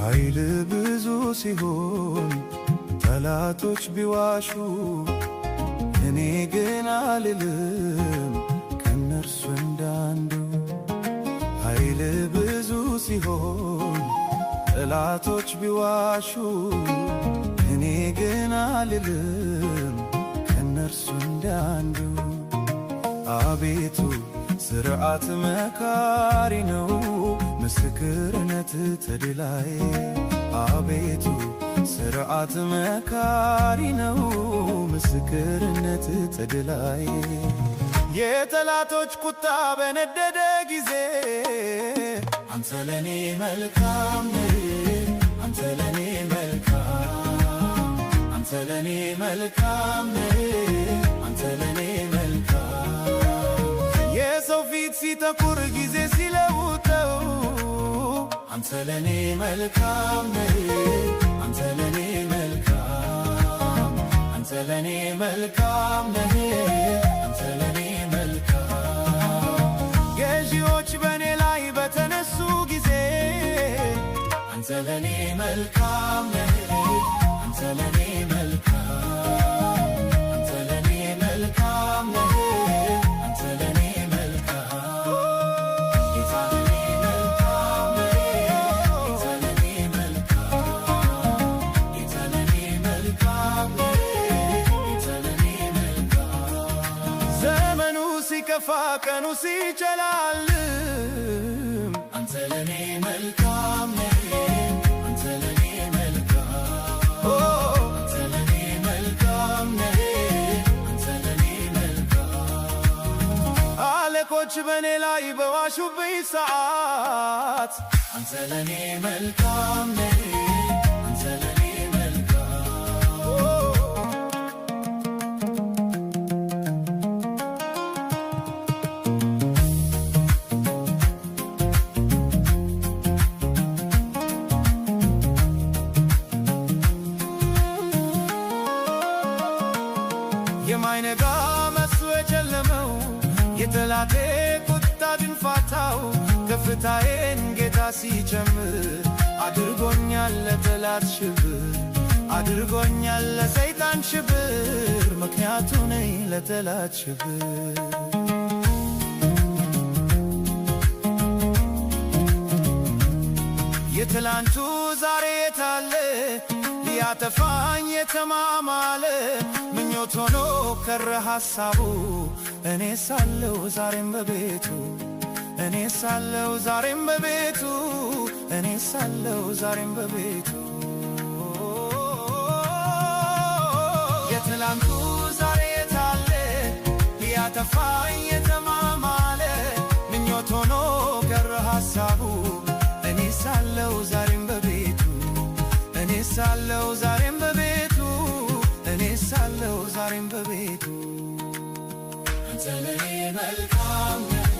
ኃይል ብዙ ሲሆን ጠላቶች ቢዋሹ እኔ ግን አልልም ከነርሱ እንዳንዱ። ኃይል ብዙ ሲሆን ጠላቶች ቢዋሹ እኔ ግን አልልም ከነርሱ እንዳንዱ። አቤቱ ሥርዓት መካሪ ነው፣ ምስክርነት ተድላዬ። አቤቱ ሥርዓት መካሪ ነው፣ ምስክርነት ተድላዬ። የጠላቶች ቁጣ በነደደ ጊዜ አንተ ለኔ መልካም ነህ፣ አንተ ለኔ መልካም፣ አንተ ለኔ መልካም ነህ፣ አንተ ለኔ መልካም። የሰው ፊት ሲጠቁር ጊዜ ሲለውጠው አንተ ለኔ መልካም ነህ፣ አንተ ለኔ መልካም፣ አንተ ለኔ መልካም ነህ፣ አንተ ለኔ መልካም። ገዢዎች በኔ ላይ በተነሱ ጊዜ አንተ ለኔ መልካም ነህ፣ አንተ ለኔ መልካም፣ አንተ ለኔ መልካም ነህ፣ አንተ ለኔ መልካም። ጌታ ለኔ መልካም ነህ፣ ጌታ ለኔ መልካም፣ ጌታ ለኔ መልካም ነህ፣ ጌታ ለኔ መልካም። ዘመኑ ሲከፋ ቀኑ ሲጨላልም አንተ ለኔ መልካም ነህ፣ አንተ ለኔ መልካም፣ አንተ ለኔ መልካም ነህ፣ አንተ ለኔ መልካም። አለቆች በኔ ላይ በዋሹብኝ ሰዓት አንተ ለኔ መልካም ነህ፣ አንተ ለኔ መልካም። የማይነጋ መስሎ የጨለመው የጠላቴ ቁጣ ድንፋታው ከፍታዬን ጌታ ሲጨምር አድርጎኛል ለጠላት ሽብር፣ አድርጎኛል ለሰይጣን ሽብር፣ ምክንያቱ ነኝ ለጠላት ሽብር። የትላንቱ ዛሬ የታለ ሊያጠፋኝ የተማማለ ምኞት ሆኖ ከረ ሐሳቡ እኔ ሳለው ዛሬም በቤቱ፣ እኔ ሳለው ዛሬም በቤቱ፣ እኔ ሳለው ዛሬም በቤቱ። የትላንቱ ዛሬ የታለ ሊያጠፋኝ የተማማለ ምኞት ሆኖ ከረ ሐሳቡ እኔ ሳለው ዛሬም በቤቱ፣ እኔ ሳለው ዛሬም በቤቱ፣ እኔ ሳለው ዛሬም በቤቱ። አንተ ለኔ መልካም ነህ፣